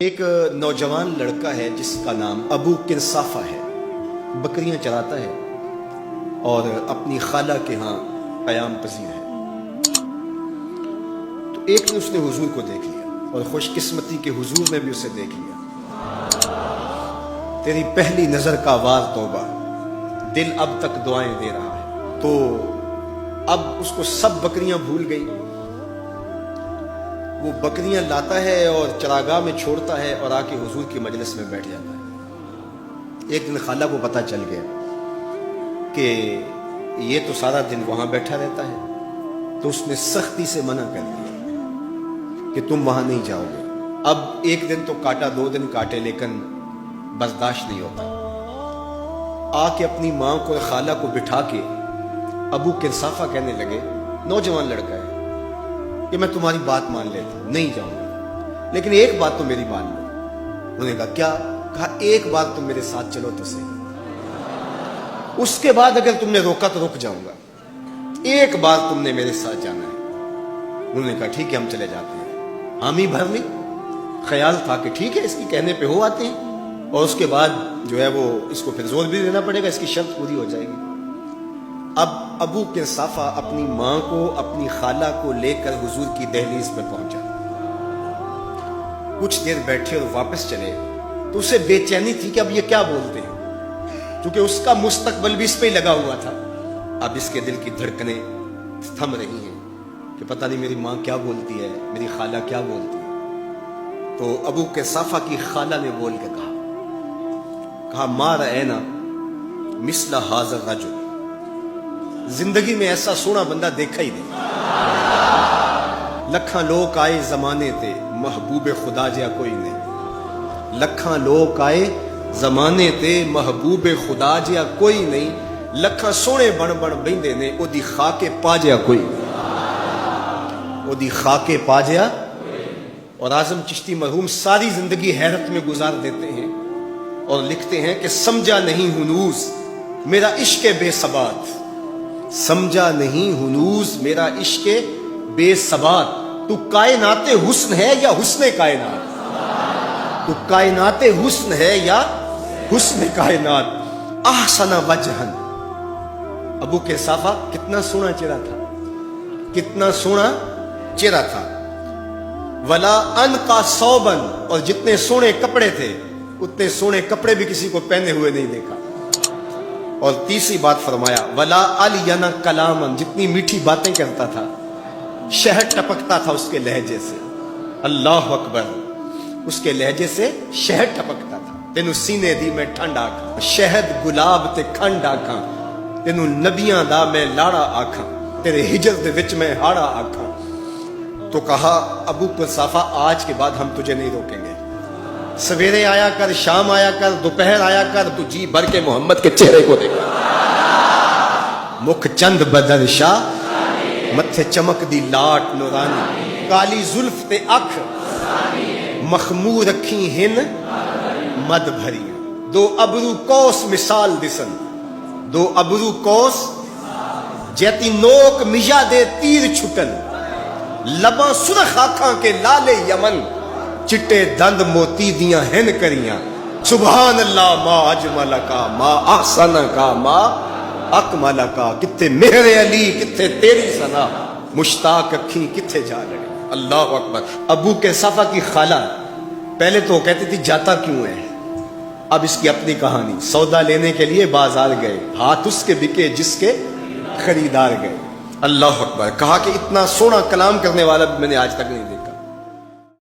ایک نوجوان لڑکا ہے جس کا نام ابو کنصافہ ہے، بکریاں چراتا ہے اور اپنی خالہ کے ہاں قیام پذیر ہے۔ تو ایک نے اس نے حضور کو دیکھ لیا اور خوش قسمتی کے حضور نے بھی اسے دیکھ لیا۔ تیری پہلی نظر کا وار توبہ، دل اب تک دعائیں دے رہا ہے۔ تو اب اس کو سب بکریاں بھول گئی، وہ بکریاں لاتا ہے اور چراگاہ میں چھوڑتا ہے اور آ کے حضور کی مجلس میں بیٹھ جاتا ہے۔ ایک دن خالہ کو پتہ چل گیا کہ یہ تو سارا دن وہاں بیٹھا رہتا ہے، تو اس نے سختی سے منع کر دیا کہ تم وہاں نہیں جاؤ گے۔ اب ایک دن تو کاٹا، 2 دن کاٹے، لیکن برداشت نہیں ہوتا۔ آ کے اپنی ماں کو اور خالہ کو بٹھا کے ابو کنصافہ کہنے لگے، نوجوان لڑکا ہے، کہ میں تمہاری بات مان لیتا ہوں، نہیں جاؤں گا، لیکن ایک بات تو میری مان لو۔ انہوں نے کہا کیا؟ کہا ایک بار تم میرے ساتھ چلو تو صحیح، اس کے بعد اگر تم نے روکا تو رک جاؤں گا، ایک بار تم نے میرے ساتھ جانا ہے۔ انہوں نے کہا ٹھیک ہے، ہم چلے جاتے ہیں۔ حامی بھرمی خیال تھا کہ ٹھیک ہے، اس کی کہنے پہ ہو آتے ہیں، اور اس کے بعد جو ہے وہ اس کو پھر زور بھی دینا پڑے گا، اس کی شرط پوری ہو جائے گی۔ اب ابو کنصافہ اپنی ماں کو، اپنی خالہ کو لے کر حضور کی دہلیز میں پہنچا۔ کچھ دیر بیٹھے اور واپس چلے تو اسے بے چینی تھی کہ اب یہ کیا بولتے ہیں، کیونکہ اس کا مستقبل بھی اس پہ ہی لگا ہوا تھا۔ اب اس کے دل کی دھڑکنیں تھم رہی ہیں کہ پتہ نہیں میری ماں کیا بولتی ہے، میری خالہ کیا بولتی ہے۔ تو ابو کنصافہ کی خالہ نے بول کے کہا ما رأینا مثل ھذا الرجل، زندگی میں ایسا سونا بندہ دیکھا ہی نہیں۔ لکھاں لوگ آئے زمانے تے، محبوب خدا جیا کوئی نہیں۔ لکھاں لوگ آئے زمانے تے، محبوب خدا جیا کوئی نہیں۔ لکھاں سونے بن بن بیندے نے، او دی خاکے پا جیا کوئی نہیں، او دی خاکے پا جیا۔ اور اعظم چشتی مرحوم ساری زندگی حیرت میں گزار دیتے ہیں اور لکھتے ہیں کہ سمجھا نہیں ہنوز میرا عشق بے ثبات، سمجھا نہیں ہنوز میرا عشق بے ثبات، تو کائنات حسن ہے یا حسن کائنات، تو کائنات حسن ہے یا حسن کائنات۔ احسن وجہن، ابو کنصافہ کتنا سونا چہرہ تھا، کتنا سونا چہرہ تھا۔ ولا انقا ثوبن، اور جتنے سونے کپڑے تھے اتنے سونے کپڑے بھی کسی کو پہنے ہوئے نہیں دیکھا۔ اور تیسری بات فرمایا ولا الین کلامن، جتنی میٹھی باتیں کرتا تھا، شہد ٹپکتا تھا اس کے لہجے سے۔ اللہ اکبر، اس کے لہجے سے شہد ٹپکتا تھا۔ تینو سینے دی میں ٹھنڈ آکھاں، شہد گلاب تے کھنڈ آکھاں، تینو نبیاں دا میں لاڑا آکھاں، تیرے ہجر دے وچ میں ہاڑا آکھاں۔ تو کہا ابو کنصافہ آج کے بعد ہم تجھے نہیں روکیں گے، سویرے آیا کر، شام آیا کر، دوپہر آیا کر، تو جی بھر کے محمد کے چہرے کو دیکھا۔ مکھ چند بدر شاہ، متھے چمک دی لاٹ نورانی، کالی زلف تے اکھ مخمور رکھی ہن مد بھری، دو ابرو کوس مثال دسن، دو ابرو کوس جیتی نوک مجا دے تیر چھٹن، لباں سرخ آنکھاں کے لالے یمن، چٹے دند موتی دیاں ہن کریاں۔ سبحان اللہ ما اجمل کا، ما احسن کا، ما اکمل کا، کتے مہر علی کتے تیری ثنا، مشتاق اکھیں کتے جا لڑے۔ اللہ اکبر۔ ابو کنصافہ کی خالہ پہلے تو کہتی تھی جاتا کیوں ہے، اب اس کی اپنی کہانی۔ سودا لینے کے لیے بازار گئے، ہاتھ اس کے بکے جس کے خریدار گئے۔ اللہ اکبر۔ کہا کہ اتنا سونا کلام کرنے والا میں نے آج تک نہیں دیکھا۔